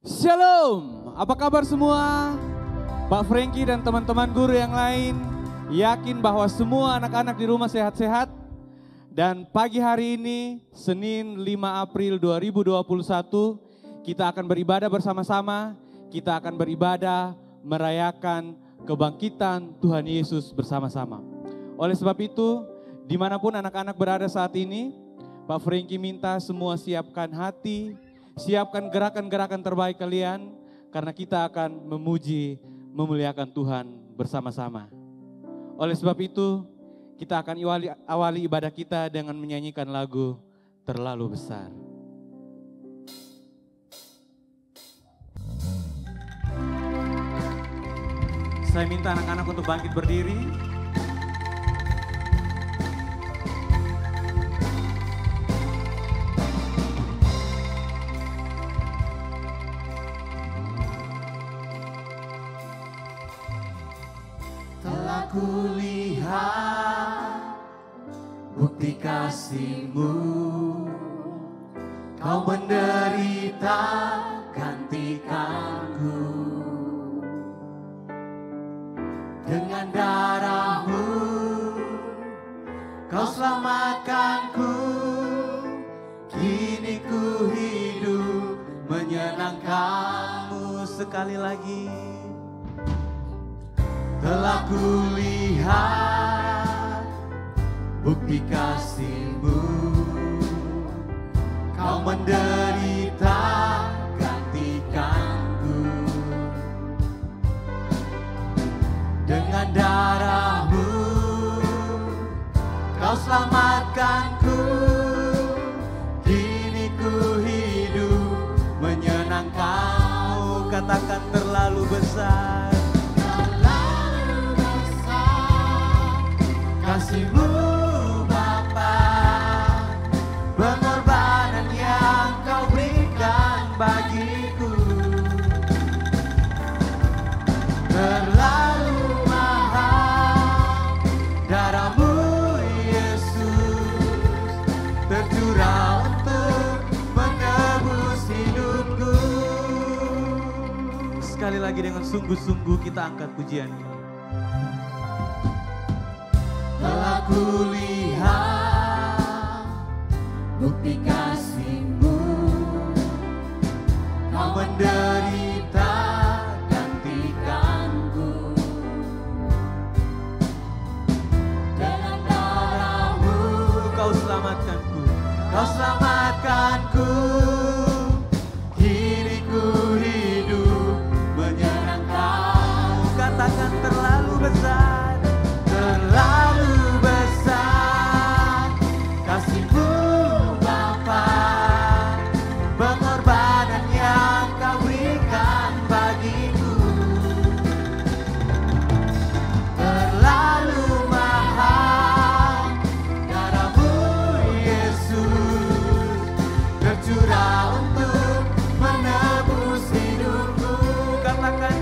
Shalom, apa kabar semua? Pak Franky dan teman-teman guru yang lain yakin bahwa semua anak-anak di rumah sehat-sehat. Dan pagi hari ini, Senin 5 April 2021, kita akan beribadah bersama-sama. Kita akan beribadah merayakan kebangkitan Tuhan Yesus bersama-sama. Oleh sebab itu, dimanapun anak-anak berada saat ini, Pak Franky minta semua siapkan hati, siapkan gerakan-gerakan terbaik kalian, karena kita akan memuji, memuliakan Tuhan bersama-sama. Oleh sebab itu, kita akan awali ibadah kita dengan menyanyikan lagu Terlalu Besar. Saya minta anak-anak untuk bangkit berdiri. Kulihat bukti kasih-Mu, Kau menderita gantikanku. Dengan darah-Mu Kau selamatkanku. Kini ku hidup menyenangkan-Mu. Sekali lagi. Telah kulihat bukti kasih-Mu, Kau menderita gantikanku. Dengan darah-Mu Kau selamatkanku. Kini ku hidup menyenangkan-Mu. Katakan terlalu besar kasih-Mu Bapa, pengorbanan yang Kau berikan bagiku. Terlalu mahal darah-Mu Yesus, tercurah untuk menebus hidupku. Sekali lagi dengan sungguh-sungguh kita angkat pujian ini. Telah kulihat bukti kasih-Mu, Kau menderita gantikanku. Dengan darah-Mu Kau selamatkanku. Kau selamatkanku. Kini ku hidup menyenangkan-Mu. Katakan terlalu besar. Terlalu besar kasih-Mu Bapa, pengorbanan yang Kau berikan bagiku. Terlalu mahal darah-Mu Yesus, tercurah untuk menebus hidupku. Katakan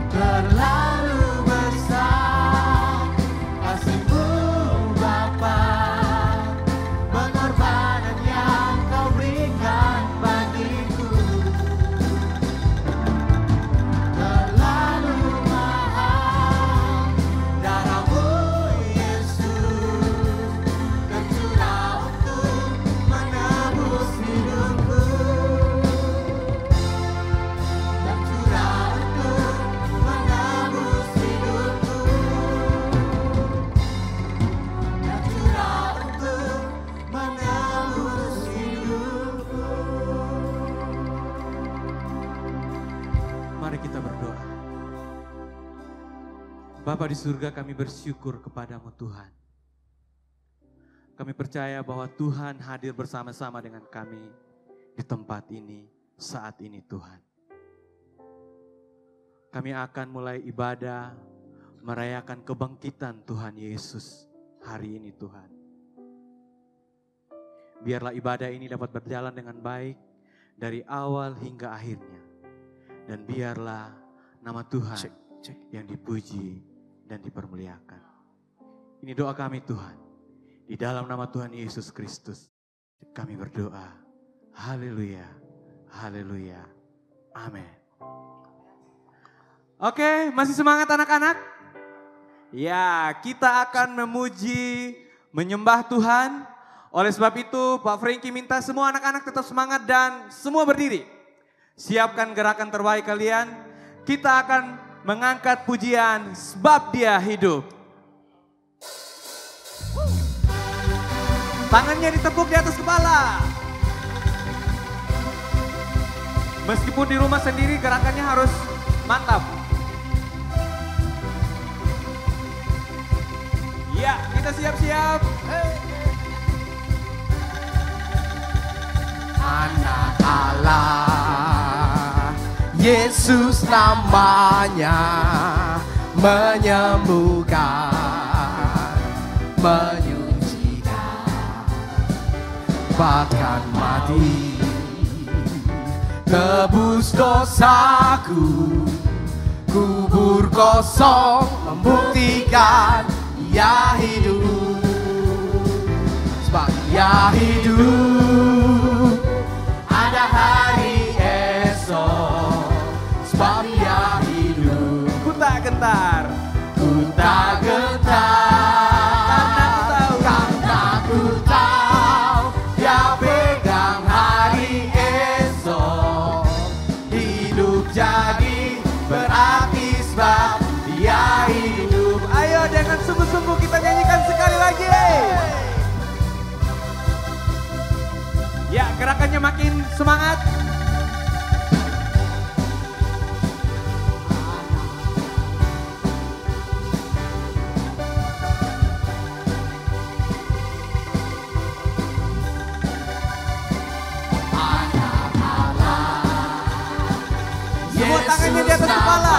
terlalu kasih-Mu Bapa, pengorbanan yang Kau berikan bagiku. Terlalu mahal darah-Mu Yesus, tercurah untuk menebus hidupku. Tercurah untuk menebus hidupku. Tercurah untuk menebus hidupku. Mari kita berdoa. Bapa di surga, kami bersyukur kepadamu Tuhan. Kami percaya bahwa Tuhan hadir bersama-sama dengan kami di tempat ini, saat ini Tuhan. Kami akan mulai ibadah, merayakan kebangkitan Tuhan Yesus hari ini Tuhan. Biarlah ibadah ini dapat berjalan dengan baik dari awal hingga akhirnya. Dan biarlah nama Tuhan yang dipuji dan dipermuliakan. Ini doa kami Tuhan. Di dalam nama Tuhan Yesus Kristus kami berdoa. Haleluya. Haleluya. Amin. Oke, masih semangat anak-anak? Ya, kita akan memuji, menyembah Tuhan. Oleh sebab itu, Pak Frankie minta semua anak-anak tetap semangat dan semua berdiri. Siapkan gerakan terbaik kalian. Kita akan mengangkat pujian sebab Dia hidup. Tangannya ditepuk di atas kepala. Meskipun di rumah sendiri gerakannya harus mantap. Ya, kita siap-siap. Anak Allah, Yesus namanya, menyembuhkan, menyucikan, bahkan mati, tebus dosaku, kubur kosong, membuktikan Dia hidup, sebab Dia hidup. Ada hari esok, sebab Dia hidup. Ku tak gentar, Ku tak gentar, karena ku tahu Dia pegang hari esok. Hidup jadi berarti sebab Dia hidup. ayo dengan sungguh-sungguh kita nyanyikan sekali lagi. Ya, gerakannya makin semangat. Semua tangannya di atas kepala.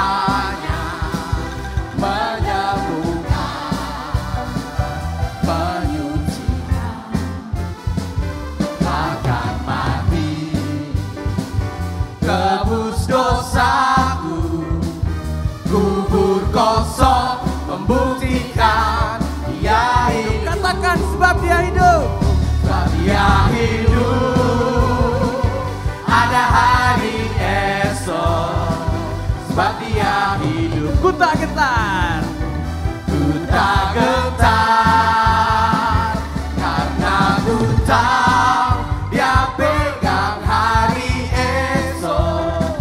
Menyembuhkan, menyucikan, bahkan mati, tebus dosaku, kubur kosong, membuktikan Dia hidup. Katakan sebab Dia hidup. Sebab Dia hidup, ada hari esok, sebab Dia hidup. Ku tak gentar, Ku tak gentar, karena ku tahu Dia pegang hari esok.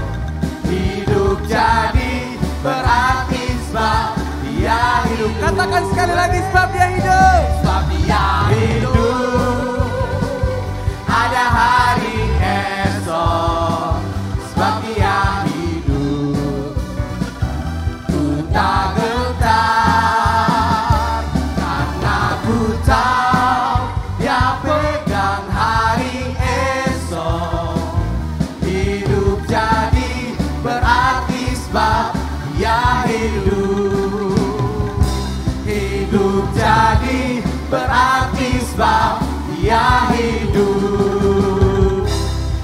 Hidup jadi berarti sebab Dia hidup. katakan sekali lagi sebab Dia hidup. Sebab Dia hidup, ada hari esok, sebab Dia hidup. Ku tak gentar, karena ku tahu Dia pegang hari esok. Hidup jadi berarti sebab Dia hidup. Hidup jadi berarti sebab Dia hidup.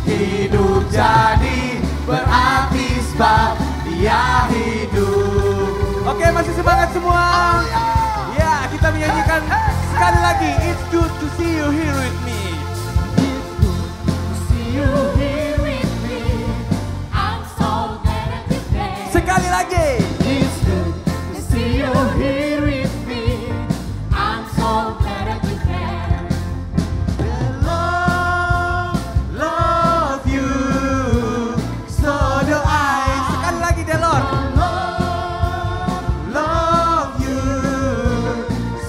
Hidup jadi berarti sebab Dia hidup. Oke, masih semangat semua. Ya, kita menyanyikan sekali lagi. It's good to see you here with me. See you here with me. I'm so glad that you're there. Sekali lagi. It's good to see you here with me. I'm so glad that you're there. Love you. So do I. Sekali lagi deh, Lord. Love you.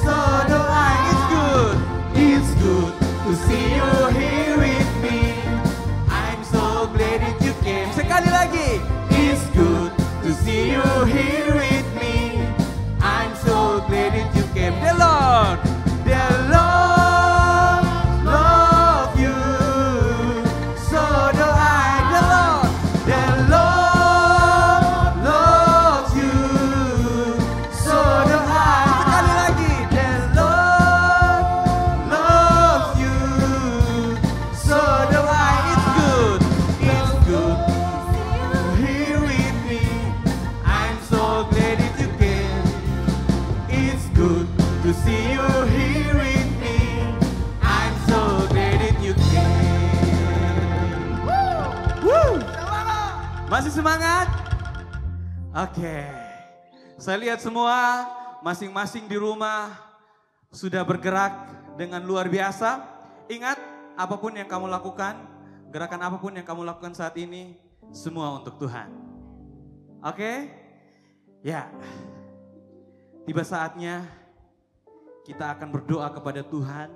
So do I. It's good. It's good to see Masih semangat? Oke. Saya lihat semua masing-masing di rumah sudah bergerak dengan luar biasa. Ingat, apapun yang kamu lakukan, gerakan apapun yang kamu lakukan saat ini, semua untuk Tuhan. Oke? Ya. Tiba saatnya kita akan berdoa kepada Tuhan.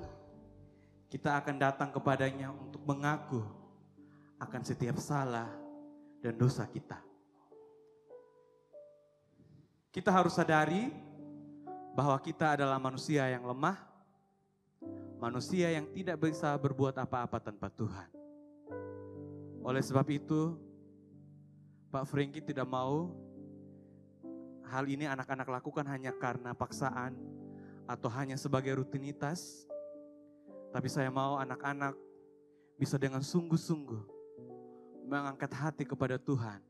Kita akan datang kepadanya untuk mengaku akan setiap salah dan dosa kita. Kita harus sadari bahwa kita adalah manusia yang lemah, manusia yang tidak bisa berbuat apa-apa tanpa Tuhan. Oleh sebab itu, Pak Frankie tidak mau hal ini anak-anak lakukan hanya karena paksaan atau hanya sebagai rutinitas. Tapi saya mau anak-anak bisa dengan sungguh-sungguh mengangkat hati kepada Tuhan.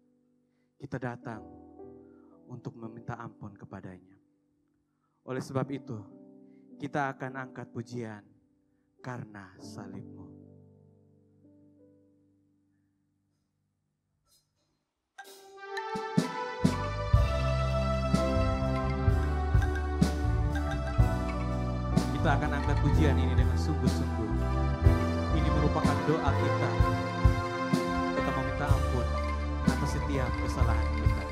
Kita datang untuk meminta ampun kepadanya. Oleh sebab itu, kita akan angkat pujian karena salib-Mu. Kita akan angkat pujian ini dengan sungguh-sungguh. Ini merupakan doa kita. Kita meminta ampun atas setiap kesalahan kita.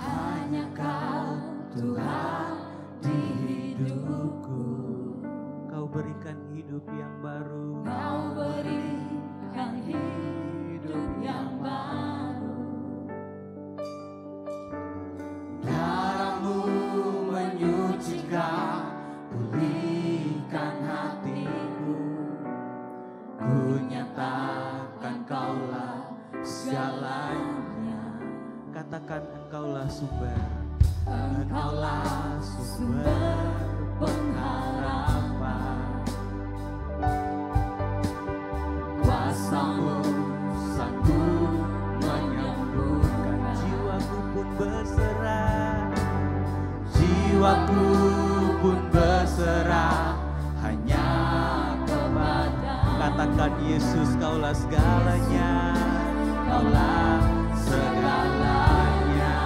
Hanya Kau Tuhan di hidupku. Kau berikan hidup yang baru. Kau berikan hidup yang baru. Darah-Mu menyucikan, pulihkan hatiku. Ku nyatakan Kaulah segalanya. Katakan Engkaulah sumber. Engkaulah sumber pengharapan. Kuasa-Mu sanggup menyembuhkan. Jiwaku pun berserah. Jiwaku pun berserah hanya kepada. Katakan Yesus, Kaulah segalanya. Kaulah segalanya.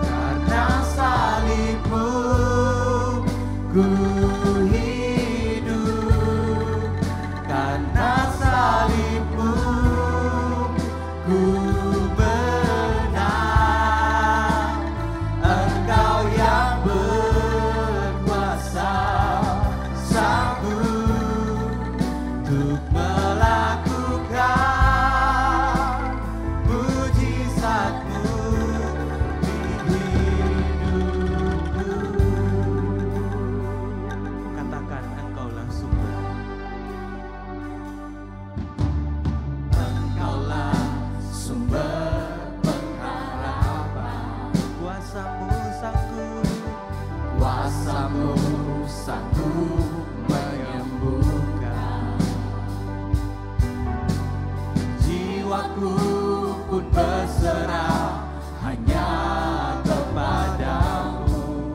Karena salib-Mu ku hidup. Karena salib-Mu ku menang. Engkau yang berkuasa, sanggup untuk melakukan mujizat-Mu di hidupku. Katakan Engkaulah sumber. Engkaulah sumber pengharapan. Kuasa-Mu sanggup. Kuasa-Mu sanggup menyembuhkan. Jiwaku pun berserah hanya kepadamu.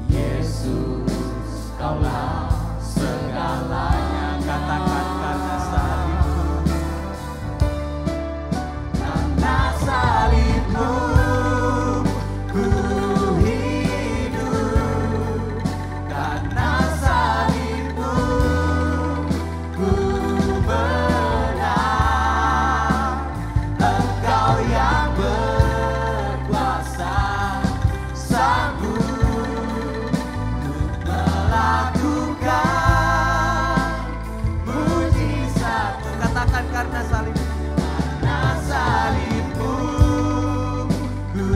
Yesus, Kaulah segalanya. Katakan karena salib-Mu. Karena salib-Mu ku hidup. Karena salib-Mu ku menang. Engkau yang berkuasa, sanggup untuk melakukan mujizat-Mu. Katakan karena salib. Karena salib-Mu ku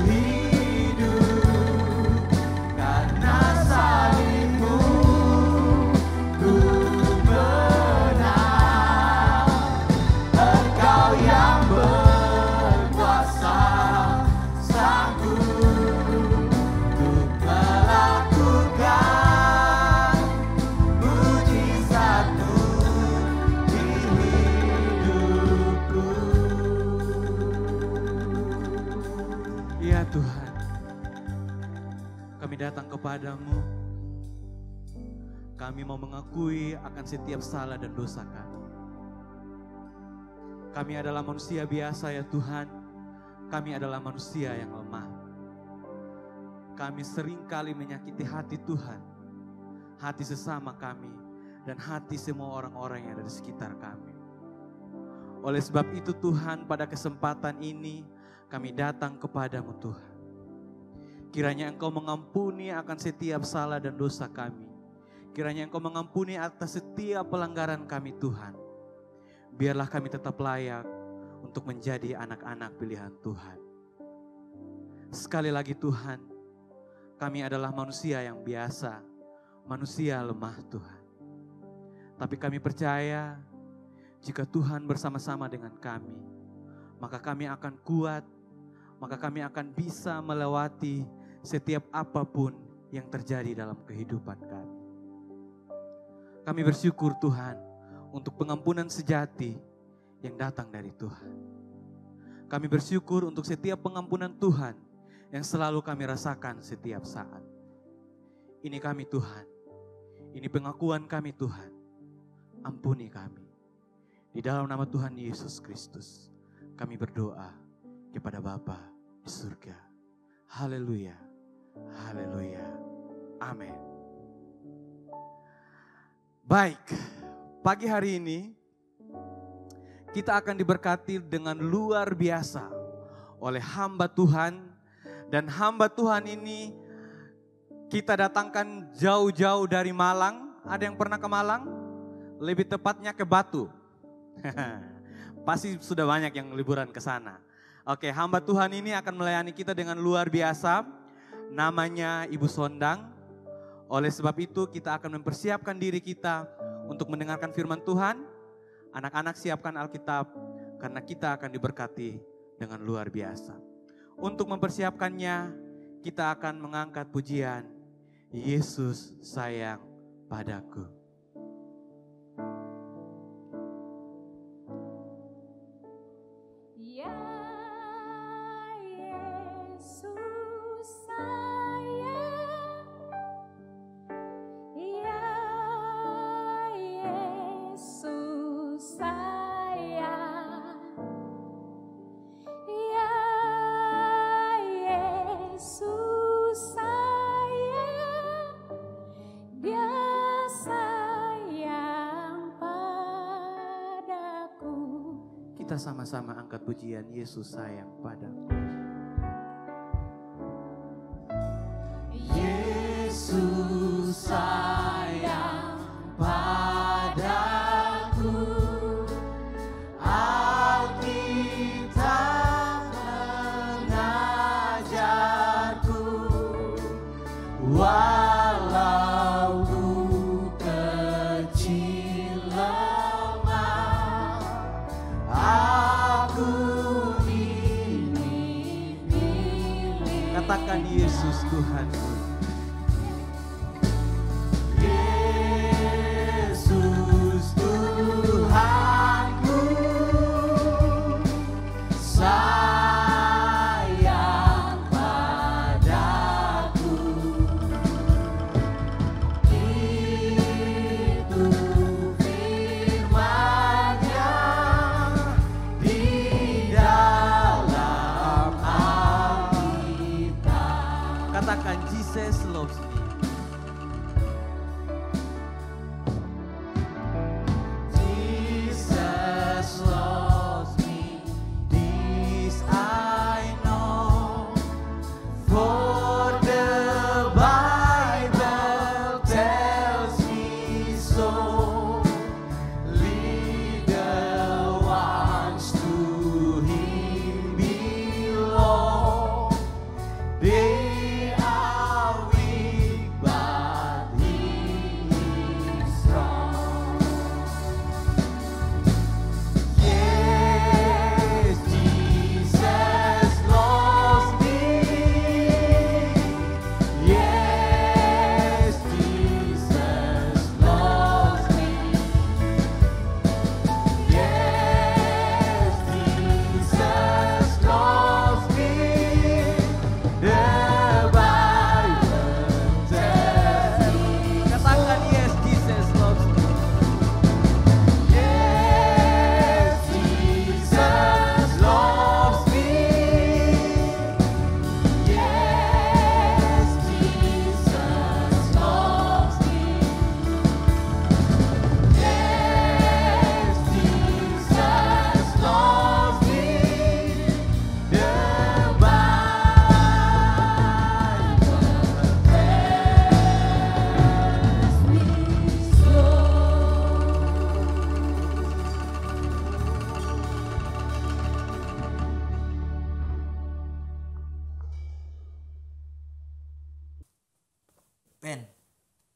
hidup. Karena salib-Mu ku menang. Engkau yang berkuasa, sanggup untuk melakukan mujizat-Mu di hidupku. Ya Tuhan, datang kepadamu. Kami mau mengakui akan setiap salah dan dosa kami. Kami adalah manusia biasa ya Tuhan. Kami adalah manusia yang lemah. Kami seringkali menyakiti hati Tuhan, hati sesama kami, dan hati semua orang-orang yang ada di sekitar kami. Oleh sebab itu Tuhan, pada kesempatan ini kami datang kepadamu Tuhan. Kiranya Engkau mengampuni akan setiap salah dan dosa kami. Kiranya Engkau mengampuni atas setiap pelanggaran kami Tuhan. Biarlah kami tetap layak untuk menjadi anak-anak pilihan Tuhan. Sekali lagi Tuhan, kami adalah manusia yang biasa, manusia lemah Tuhan. Tapi kami percaya jika Tuhan bersama-sama dengan kami, maka kami akan kuat, maka kami akan bisa melewati setiap apapun yang terjadi dalam kehidupan kami. Kami bersyukur Tuhan untuk pengampunan sejati yang datang dari Tuhan. Kami bersyukur untuk setiap pengampunan Tuhan yang selalu kami rasakan setiap saat. Ini kami Tuhan, ini pengakuan kami Tuhan, ampuni kami. Di dalam nama Tuhan Yesus Kristus, kami berdoa kepada Bapa di surga. Haleluya, haleluya, amin. Baik, pagi hari ini kita akan diberkati dengan luar biasa oleh hamba Tuhan. Dan hamba Tuhan ini kita datangkan jauh-jauh dari Malang. Ada yang pernah ke Malang? Lebih tepatnya ke Batu. Pasti sudah banyak yang liburan ke sana. Oke, hamba Tuhan ini akan melayani kita dengan luar biasa. Namanya Ibu Sondang. Oleh sebab itu kita akan mempersiapkan diri kita untuk mendengarkan firman Tuhan. Anak-anak siapkan Alkitab karena kita akan diberkati dengan luar biasa. Untuk mempersiapkannya, kita akan mengangkat pujian Yesus sayang padaku. Ya Yesus sayang, ya Yesus sayang, ya Yesus sayang, Dia sayang padaku. Kita sama-sama angkat pujian Yesus sayang padaku. Yesus sayang padaku, Alkitab mengajarku, walau ku kecil lemah, aku ini milik. Katakan Yesus Tuhanku. Yesus Tuhanku, sayang padaku. Itu firman-Nya di dalam Alkitab. Katakan Jesus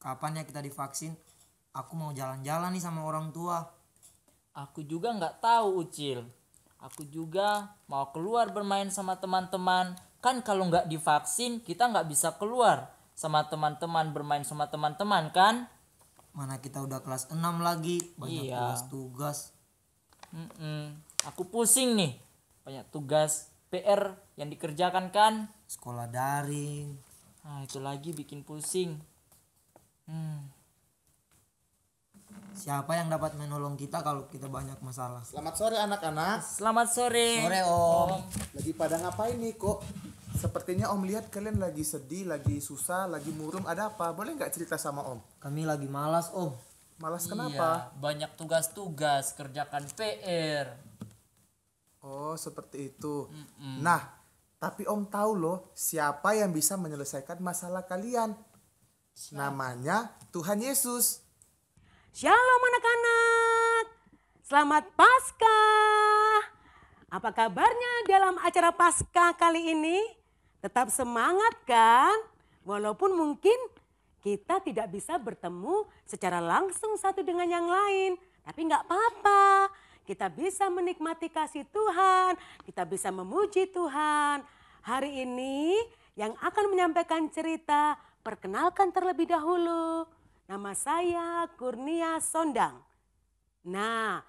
Kapan ya kita divaksin? Aku mau jalan-jalan nih sama orang tua. Aku juga nggak tahu Ucil. Aku juga mau keluar bermain sama teman-teman. Kan kalau nggak divaksin kita nggak bisa keluar sama teman-teman, bermain sama teman-teman kan? Mana kita udah kelas 6 lagi, banyak Iya. tugas. Aku pusing nih. Banyak tugas PR yang dikerjakan kan? Sekolah daring. Nah itu lagi bikin pusing. Siapa yang dapat menolong kita kalau kita banyak masalah? Selamat sore anak-anak. Selamat sore. Sore Om. Lagi pada ngapain nih kok? Sepertinya Om lihat kalian lagi sedih, lagi susah, lagi murum. Ada apa? Boleh nggak cerita sama Om? Kami lagi malas Om. Malas Iya, kenapa? banyak tugas-tugas, kerjakan PR. Oh seperti itu. Nah, tapi Om tahu loh siapa yang bisa menyelesaikan masalah kalian. Namanya Tuhan Yesus. Shalom anak-anak, selamat Paskah. Apa kabarnya dalam acara Paskah kali ini? Tetap semangat kan? Walaupun mungkin kita tidak bisa bertemu secara langsung satu dengan yang lain. Tapi nggak apa-apa, kita bisa menikmati kasih Tuhan, kita bisa memuji Tuhan. Hari ini yang akan menyampaikan cerita, perkenalkan terlebih dahulu. Nama saya Kurnia Sondang. Nah,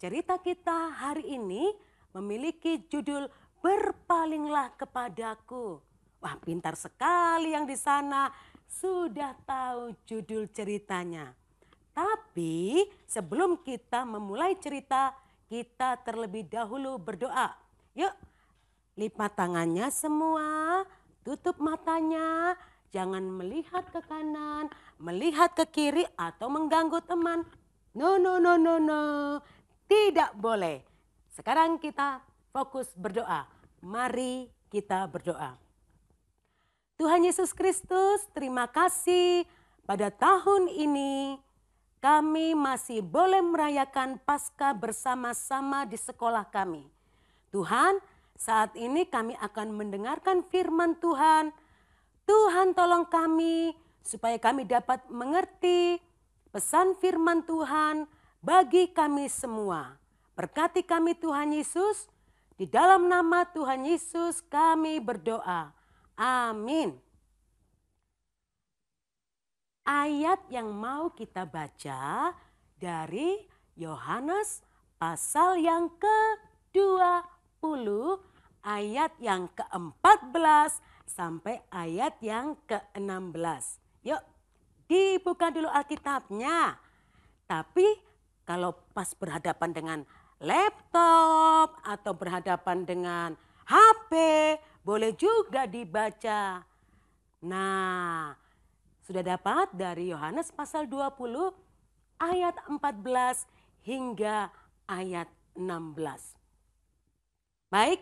cerita kita hari ini memiliki judul Berpalinglah Kepadaku. Wah, pintar sekali yang di sana sudah tahu judul ceritanya. Tapi sebelum kita memulai cerita, kita terlebih dahulu berdoa. Yuk, lipat tangannya semua, tutup matanya. Jangan melihat ke kanan, melihat ke kiri atau mengganggu teman. No. Tidak boleh. Sekarang kita fokus berdoa. Mari kita berdoa. Tuhan Yesus Kristus, terima kasih pada tahun ini kami masih boleh merayakan Paskah bersama-sama di sekolah kami. Tuhan, saat ini kami akan mendengarkan firman Tuhan. Tuhan tolong kami supaya kami dapat mengerti pesan firman Tuhan bagi kami semua. Berkati kami Tuhan Yesus, di dalam nama Tuhan Yesus kami berdoa. Amin. Ayat yang mau kita baca dari Yohanes pasal yang ke-20, ayat yang ke-14 sampai ayat yang ke-16. Yuk, dibuka dulu Alkitabnya. Tapi kalau pas berhadapan dengan laptop atau berhadapan dengan HP, boleh juga dibaca. Nah, sudah dapat dari Yohanes pasal 20 ayat 14 hingga ayat 16. Baik,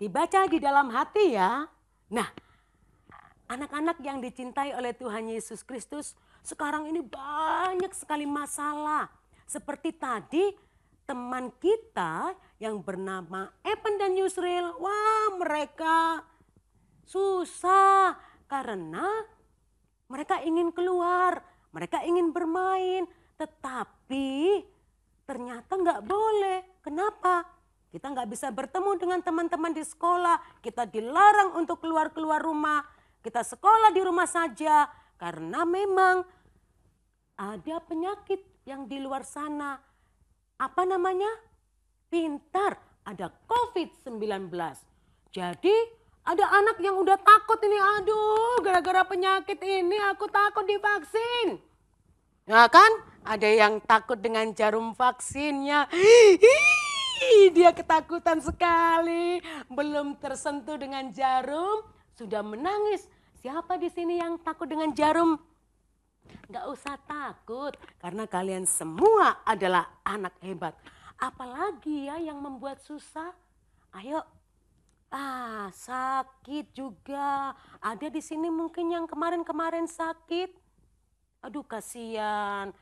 dibaca di dalam hati ya. Nah, anak-anak yang dicintai oleh Tuhan Yesus Kristus, sekarang ini banyak sekali masalah. Seperti tadi teman kita yang bernama Evan dan Yusril, wah mereka susah karena mereka ingin keluar, mereka ingin bermain, tetapi ternyata nggak boleh. Kenapa? Kita nggak bisa bertemu dengan teman-teman di sekolah. Kita dilarang untuk keluar-keluar rumah. Kita sekolah di rumah saja. Karena memang ada penyakit yang di luar sana. Apa namanya? Pintar. Ada COVID-19. Jadi ada anak yang udah takut ini. Aduh, gara-gara penyakit ini aku takut divaksin. Nah kan? Ada yang takut dengan jarum vaksinnya. Dia ketakutan sekali, belum tersentuh dengan jarum, sudah menangis. Siapa di sini yang takut dengan jarum? Gak usah takut, karena kalian semua adalah anak hebat. Apalagi ya yang membuat susah? Ayo, sakit juga. Ada di sini mungkin yang kemarin-kemarin sakit. Aduh kasihan.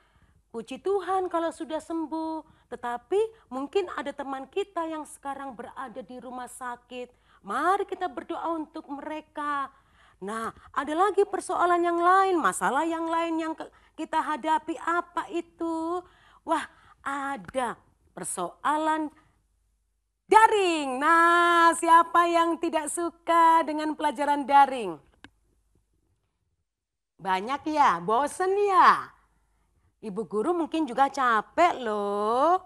Puji Tuhan kalau sudah sembuh, tetapi mungkin ada teman kita yang sekarang berada di rumah sakit. Mari kita berdoa untuk mereka. Nah, ada lagi persoalan yang lain, masalah yang lain yang kita hadapi. Apa itu? Wah, ada persoalan daring. Nah, siapa yang tidak suka dengan pelajaran daring? Banyak ya, bosen ya. Ibu guru mungkin juga capek loh.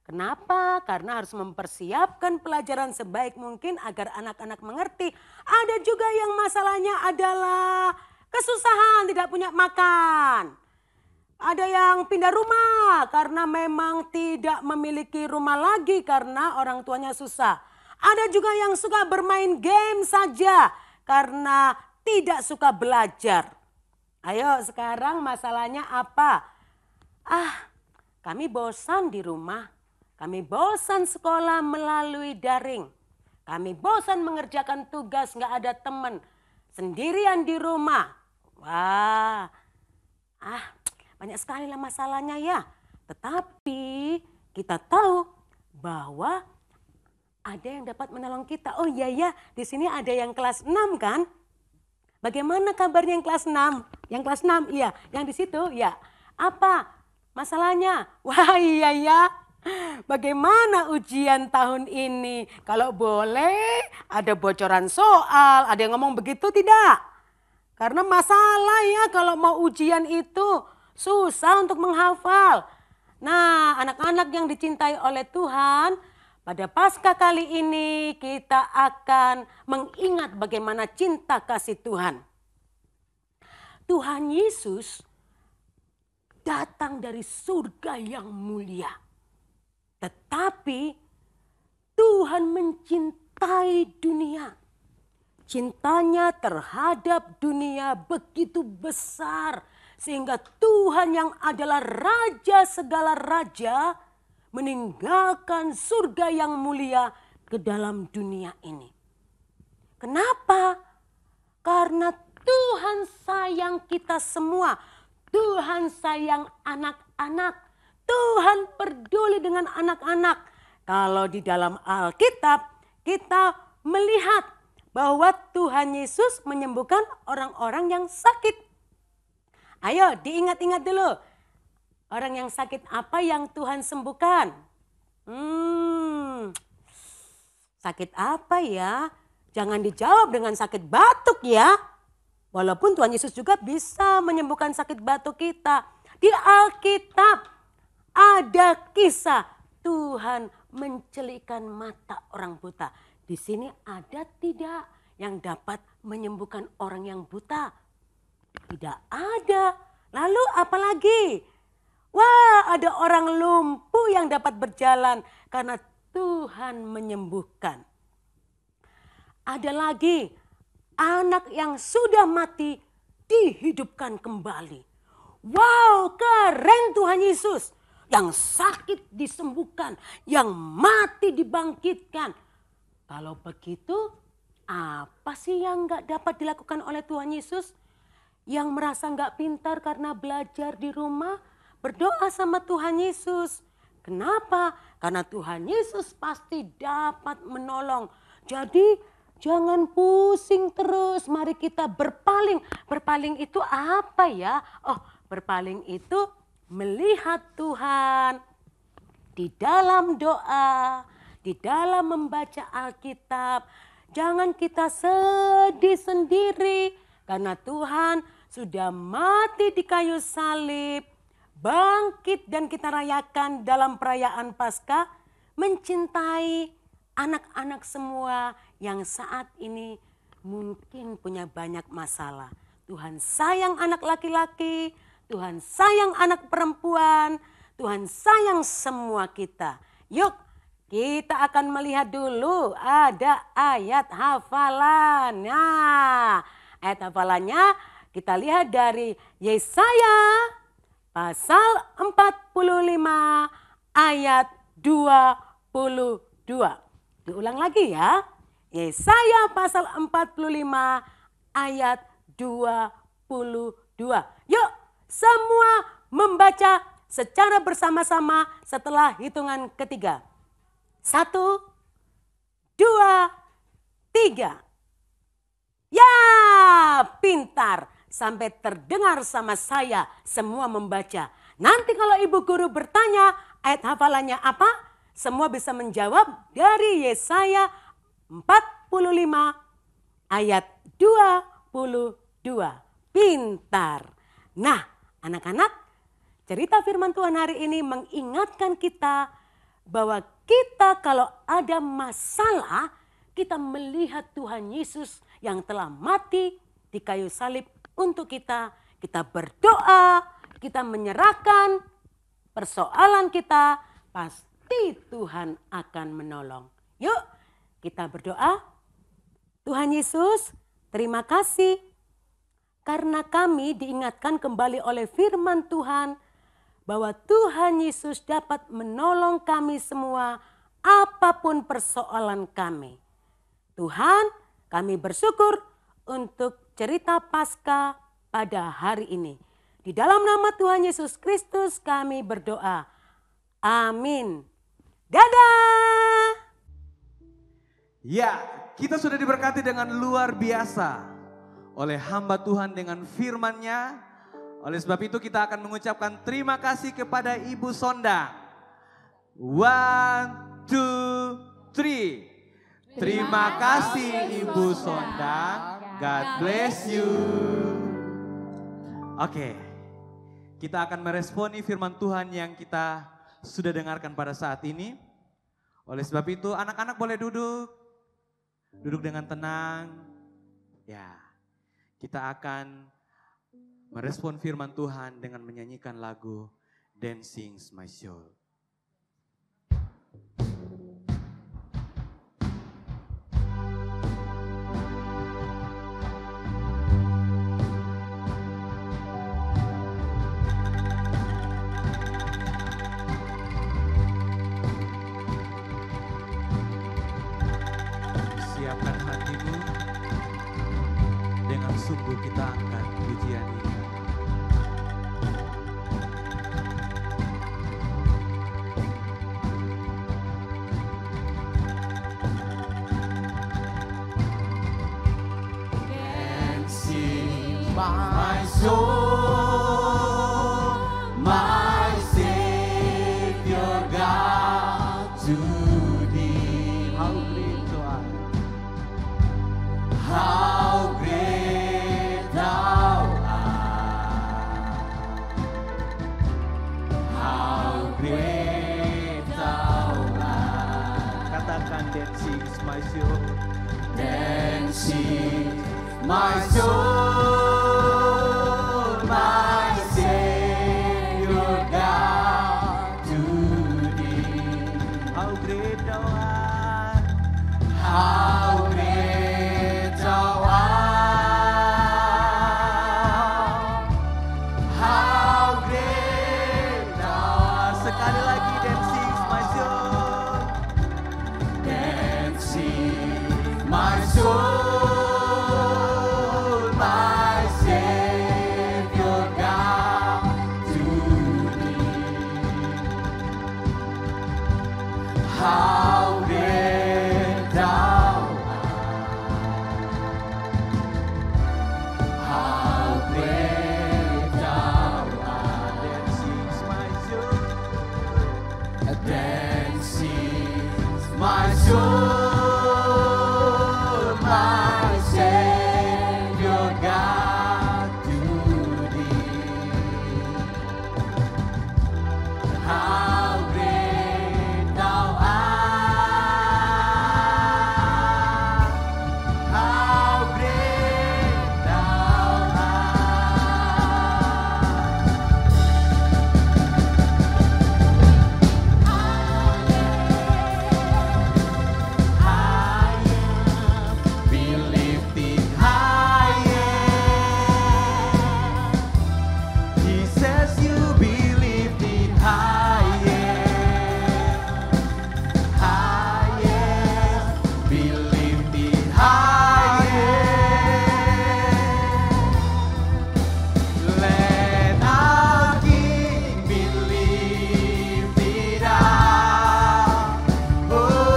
Kenapa? Karena harus mempersiapkan pelajaran sebaik mungkin agar anak-anak mengerti. Ada juga yang masalahnya adalah kesusahan, tidak punya makan. Ada yang pindah rumah karena memang tidak memiliki rumah lagi karena orang tuanya susah. Ada juga yang suka bermain game saja karena tidak suka belajar. Ayo sekarang masalahnya apa? Kami bosan di rumah. Kami bosan sekolah melalui daring. Kami bosan mengerjakan tugas, nggak ada teman. Sendirian di rumah. Wah, banyak sekali lah masalahnya ya. Tetapi kita tahu bahwa ada yang dapat menolong kita. Oh iya ya, di sini ada yang kelas 6 kan? Bagaimana kabarnya yang kelas 6? Yang kelas 6, iya. Yang di situ, ya. Apa masalahnya? Wah iya ya. Bagaimana ujian tahun ini? Kalau boleh ada bocoran soal, ada yang ngomong begitu tidak? Karena masalah ya kalau mau ujian itu susah untuk menghafal. Nah, anak-anak yang dicintai oleh Tuhan, pada Paskah kali ini kita akan mengingat bagaimana cinta kasih Tuhan. Tuhan Yesus datang dari surga yang mulia. Tetapi Tuhan mencintai dunia. Cintanya terhadap dunia begitu besar. Sehingga Tuhan yang adalah Raja segala raja meninggalkan surga yang mulia ke dalam dunia ini. Kenapa? Karena Tuhan sayang kita semua. Tuhan sayang anak-anak. Tuhan peduli dengan anak-anak. Kalau di dalam Alkitab kita melihat bahwa Tuhan Yesus menyembuhkan orang-orang yang sakit. Ayo diingat-ingat dulu. Orang yang sakit apa yang Tuhan sembuhkan? Sakit apa ya? Jangan dijawab dengan sakit batuk ya. Walaupun Tuhan Yesus juga bisa menyembuhkan sakit batuk kita. Di Alkitab ada kisah Tuhan mencelikkan mata orang buta. Di sini ada tidak yang dapat menyembuhkan orang yang buta? Tidak ada. Lalu apa lagi? Wah, ada orang lumpuh yang dapat berjalan karena Tuhan menyembuhkan. Ada lagi anak yang sudah mati dihidupkan kembali. Wow, keren Tuhan Yesus. Yang sakit disembuhkan, yang mati dibangkitkan. Kalau begitu, apa sih yang gak dapat dilakukan oleh Tuhan Yesus? Yang merasa gak pintar karena belajar di rumah, berdoa sama Tuhan Yesus. Kenapa? Karena Tuhan Yesus pasti dapat menolong. Jadi jangan pusing terus, mari kita berpaling. Berpaling itu apa ya? Oh, berpaling itu melihat Tuhan di dalam doa, di dalam membaca Alkitab. Jangan kita sedih sendiri karena Tuhan sudah mati di kayu salib, bangkit dan kita rayakan dalam perayaan Paskah, mencintai anak-anak semua yang saat ini mungkin punya banyak masalah. Tuhan sayang anak laki-laki, Tuhan sayang anak perempuan, Tuhan sayang semua kita. Yuk kita akan melihat dulu ada ayat hafalan. Nah, ayat hafalannya kita lihat dari Yesaya pasal 45 ayat 22. Diulang lagi ya. Yesaya pasal 45 ayat 22. Yuk semua membaca secara bersama-sama setelah hitungan ketiga. 1, 2, 3. Ya! pintar. Sampai terdengar sama saya semua membaca. Nanti kalau ibu guru bertanya ayat hafalannya apa? Semua bisa menjawab dari Yesaya 45 ayat 22. Pintar. Nah, anak-anak, cerita firman Tuhan hari ini mengingatkan kita bahwa kita kalau ada masalah, kita melihat Tuhan Yesus yang telah mati di kayu salib untuk kita. Kita berdoa, kita menyerahkan persoalan kita, pasti Tuhan akan menolong. Yuk, kita berdoa. Tuhan Yesus, terima kasih karena kami diingatkan kembali oleh firman Tuhan bahwa Tuhan Yesus dapat menolong kami semua apapun persoalan kami. Tuhan, kami bersyukur untuk cerita Paskah pada hari ini. Di dalam nama Tuhan Yesus Kristus kami berdoa. Amin. Dadah. Ya, kita sudah diberkati dengan luar biasa oleh hamba Tuhan dengan firman-Nya. Oleh sebab itu kita akan mengucapkan terima kasih kepada Ibu Sonda. 1, 2, 3. Terima kasih Ibu Sonda. God bless you. Oke, kita akan meresponi firman Tuhan yang kita sudah dengarkan pada saat ini. Oleh sebab itu anak-anak boleh duduk. Duduk dengan tenang. Ya. Kita akan merespon firman Tuhan dengan menyanyikan lagu Dancing My Soul. Siapkan hatimu. Dengan sungguh kita angkat pujian ini. Dancing my soul, my Savior God to thee. How great Thou art. How great Thou art. How great Thou art. Katakan dancing my soul. Dancing my soul, my Savior God to thee. How great Thou art. How great Thou art. How great Thou art. Sekali lagi dancing my soul. Dancing my soul, my Savior God to thee. How great Thou art. How great Thou art. Dancing my soul. Dancing my soul, my Savior God to thee. How great Thou art. How great Thou art. Be lifted higher. He says you Be lifted higher. Higher. Be lifted higher. Let our King be lifted up. Hosanna.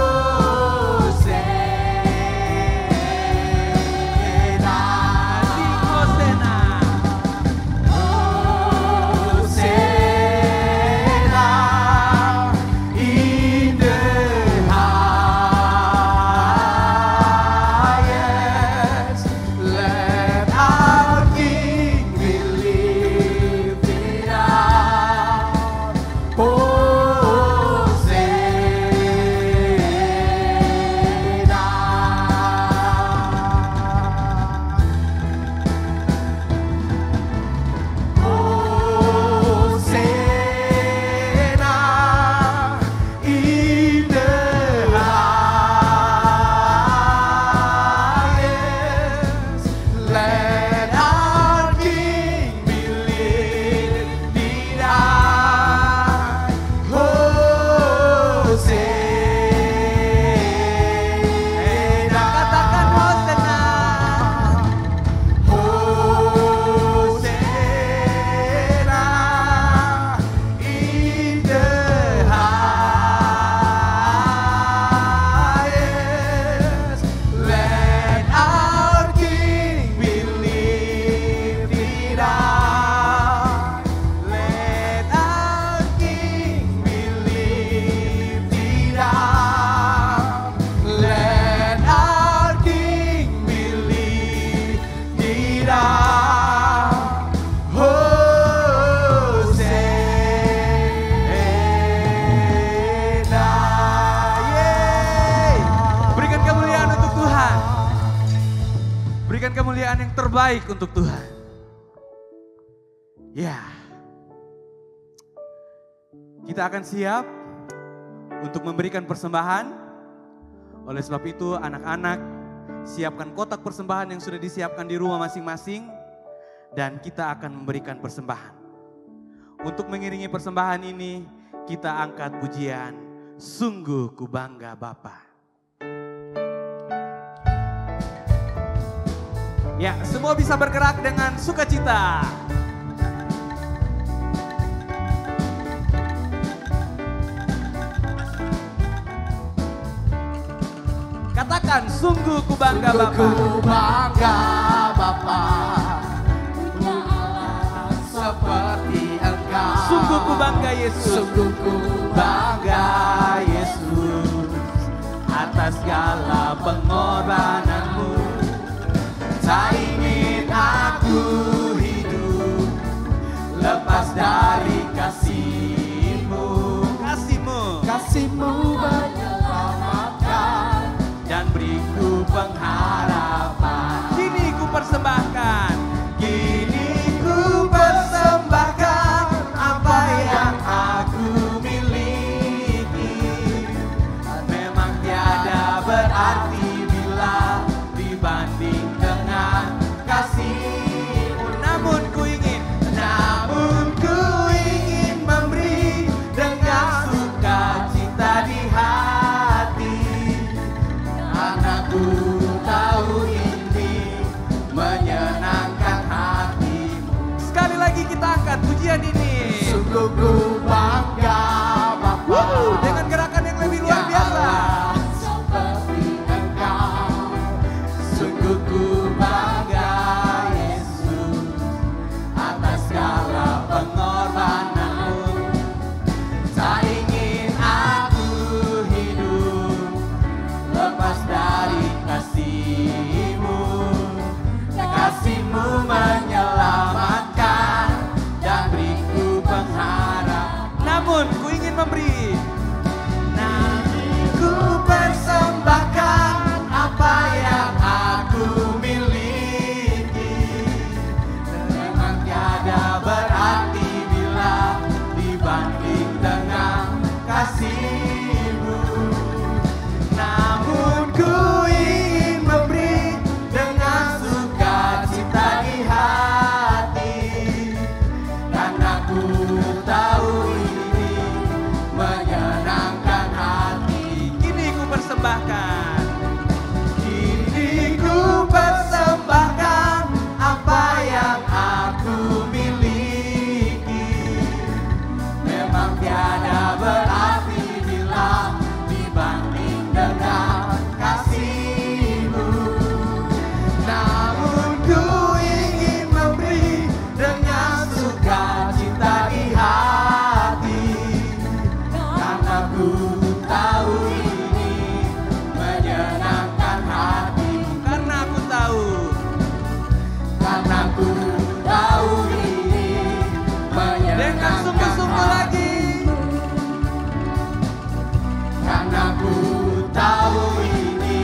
Berikan kemuliaan yang terbaik untuk Tuhan. Ya. Kita akan siap untuk memberikan persembahan. Oleh sebab itu anak-anak, siapkan kotak persembahan yang sudah disiapkan di rumah masing-masing. Dan kita akan memberikan persembahan. Untuk mengiringi persembahan ini, kita angkat pujian, Sungguh Ku Bangga Bapa. Ya, semua bisa bergerak dengan sukacita. Katakan, sungguh ku bangga Bapa. Ku bangga Bapa, punya Allah seperti Engkau. Sungguh ku bangga Yesus. Sungguh ku bangga Yesus atas segala pengorbananmu. Tak ingin aku hidup lepas dari kasih-Mu. Kasih-Mu menyelamatkan dan beriku pengharapan. Kini ku persembahkan. Kini ku persembahkan apa yang aku miliki. Memang tiada berarti bila dibanding dengan kasih-Mu. Namun ku ingin memberi dengan sukacita di hati. Karena ku tahu ini menyenangkan hati-Mu. sekali lagi kita angkat pujian ini. Sungguh ku bangga Bapa, Dengan gerakan yang lebih luar biasa. seperti Engkau. Sungguh ku bangga Yesus atas segala pengorbananmu. Tak ingin aku hidup lepas dari kasih-Mu. Kasih-Mu menyelamatkan dan beriku pengharapan. Namun ku ingin memberi. Ku persembahkan apa yang aku miliki. Memang tiada berarti bila dibanding dengan kasih-Mu. Namun ku ingin memberi dengan sukacita di hati. Karena ku tahu ini menyenangkan hati. Kini ku persembahkan. Kini ku persembahkan apa yang aku miliki. Memang tiada berarti bila dibanding dengan kasih-Mu. Namun ku ingin memberi dengan sukacita di hati. Karena ku tahu ini menyenangkan hati-Mu. Karena aku tahu. Karena ku tahu ini Dengan menyenangkan sungguh-sungguh lagi. Karena ku tahu ini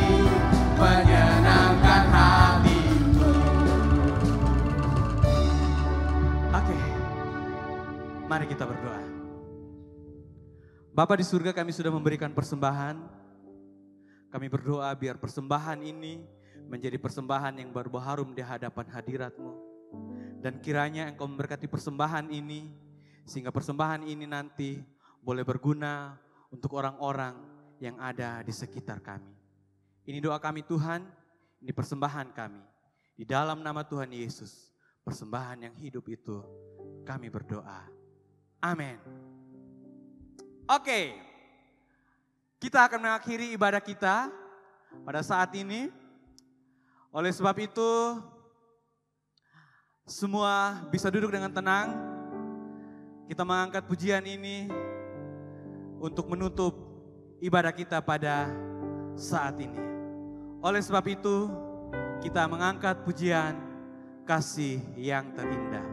menyenangkan hati-Mu. Oke. Mari kita berdoa. Bapa di surga, kami sudah memberikan persembahan. Kami berdoa biar persembahan ini menjadi persembahan yang berharum di hadapan hadirat-Mu. Dan kiranya Engkau memberkati persembahan ini, sehingga persembahan ini nanti boleh berguna untuk orang-orang yang ada di sekitar kami. Ini doa kami Tuhan, ini persembahan kami. Di dalam nama Tuhan Yesus, persembahan yang hidup itu kami berdoa. Amin. Oke, kita akan mengakhiri ibadah kita pada saat ini. Oleh sebab itu, semua bisa duduk dengan tenang. Kita mengangkat pujian ini untuk menutup ibadah kita pada saat ini. Oleh sebab itu, kita mengangkat pujian kasih yang terindah.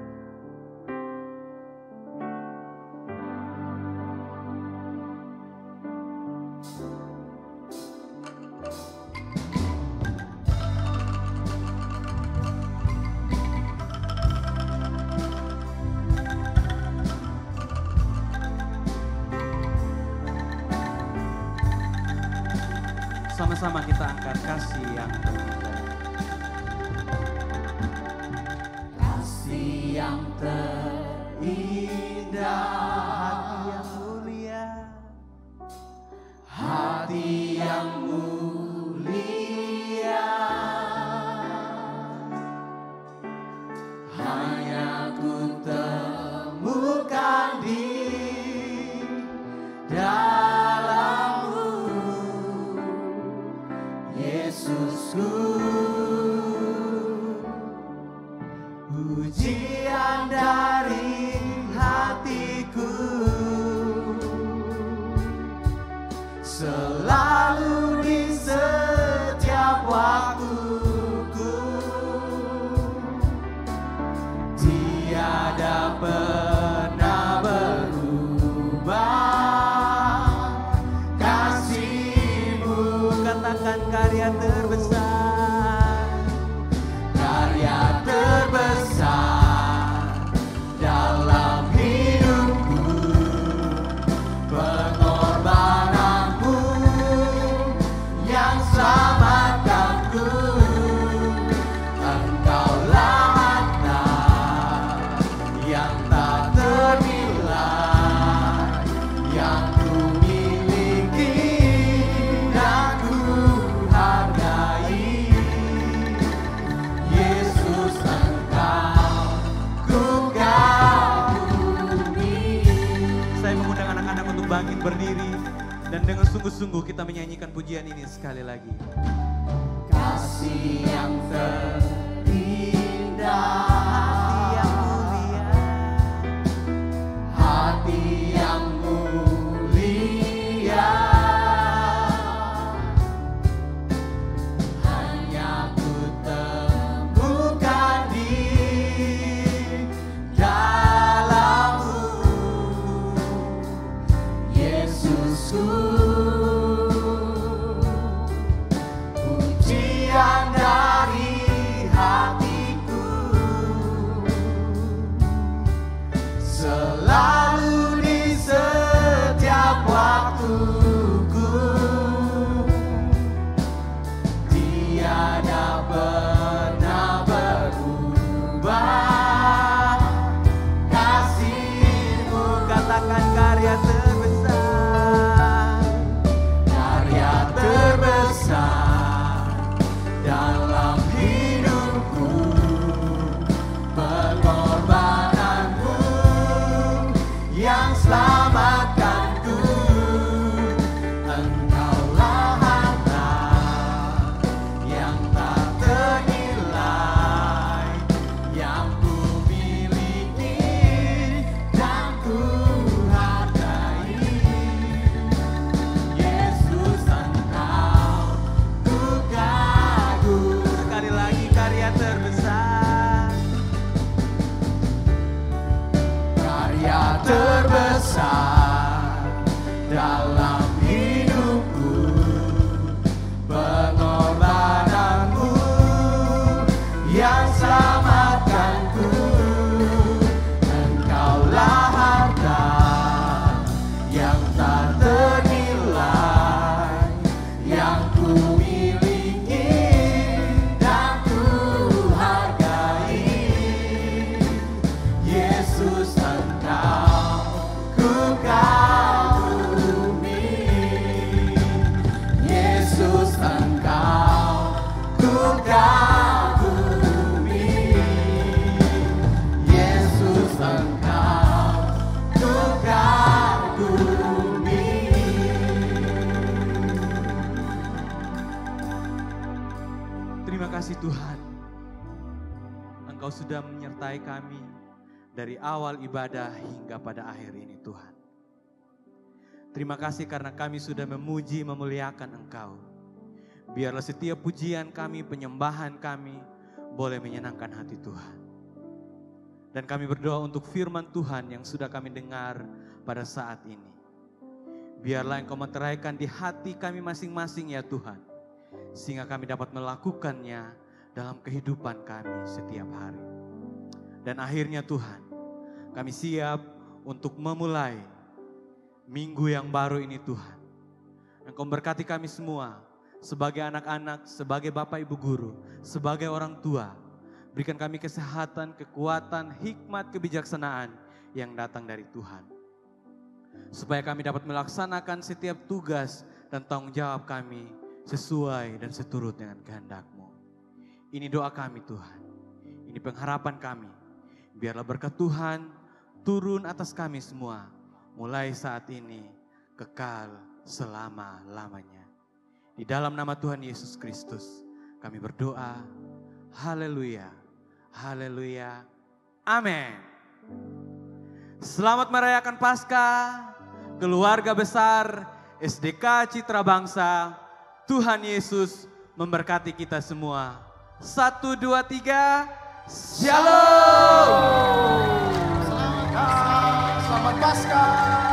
Sama-sama kita angkat kasih yang terindah. Kasih yang terindah, Hati yang mulia, hati yang mulia, hanya ku temukan di dalam-Mu, Yesusku. Pujian dari hatiku selalu di setiap waktuku, tiada pernah berubah kasih-Mu. katakan karya terbesar, Karya terbesar dalam hidupku, pengorbananmu yang selamatkanku. Engkaulah harta yang tak ternilai, yang ku miliki dan ku hargai. Yesus, Engkau ku kagumi. saya mengundang anak-anak untuk bangkit berdiri dan dengan sungguh-sungguh kita menyanyikan pujian ini sekali lagi. Kasih yang terindah, hati yang mulia, hanya ku temukan di dalam-Mu, Yesusku. Pujian dari hatiku selalu di setiap waktuku, tiada pernah berubah kasih-Mu. Katakan karya terbesar, Karya terbesar dalam hidupku, pengorbananmu yang selamatkanku. Engkaulah harta yang tak ternilai, yang ku miliki dan ku hargai. Yesus, Engkau ku kagumi. sekali lagi karya terbesar, Karya terbesar dalam hidupku, pengorbananmu yang selamatkanku. Engkaulah harta yang tak ternilai, yang ku miliki dan ku hargai. Yesus, Engkau ku kagumi. Yesus, Engkau ku kagumi. Yesus, Engkau ku kagumi. terima kasih Tuhan. Engkau sudah menyertai kami dari awal ibadah hingga pada akhir ini Tuhan. Terima kasih karena kami sudah memuji, memuliakan Engkau. Biarlah setiap pujian kami, penyembahan kami boleh menyenangkan hati Tuhan. Dan kami berdoa untuk firman Tuhan yang sudah kami dengar pada saat ini. Biarlah Engkau menteraikan di hati kami masing-masing ya Tuhan. Sehingga kami dapat melakukannya dalam kehidupan kami setiap hari. Dan akhirnya Tuhan, kami siap untuk memulai minggu yang baru ini Tuhan. Engkau berkati kami semua sebagai anak-anak, sebagai Bapak Ibu guru, sebagai orang tua. Berikan kami kesehatan, kekuatan, hikmat, kebijaksanaan yang datang dari Tuhan. Supaya kami dapat melaksanakan setiap tugas dan tanggung jawab kami sesuai dan seturut dengan kehendak-Mu. Ini doa kami Tuhan, ini pengharapan kami. Biarlah berkat Tuhan turun atas kami semua, mulai saat ini, kekal selama-lamanya. Di dalam nama Tuhan Yesus Kristus kami berdoa, haleluya, haleluya, amin. Selamat merayakan Paskah, keluarga besar SDK Citra Bangsa. Tuhan Yesus memberkati kita semua. 1, 2, 3, Shalom. Selamat Paskah.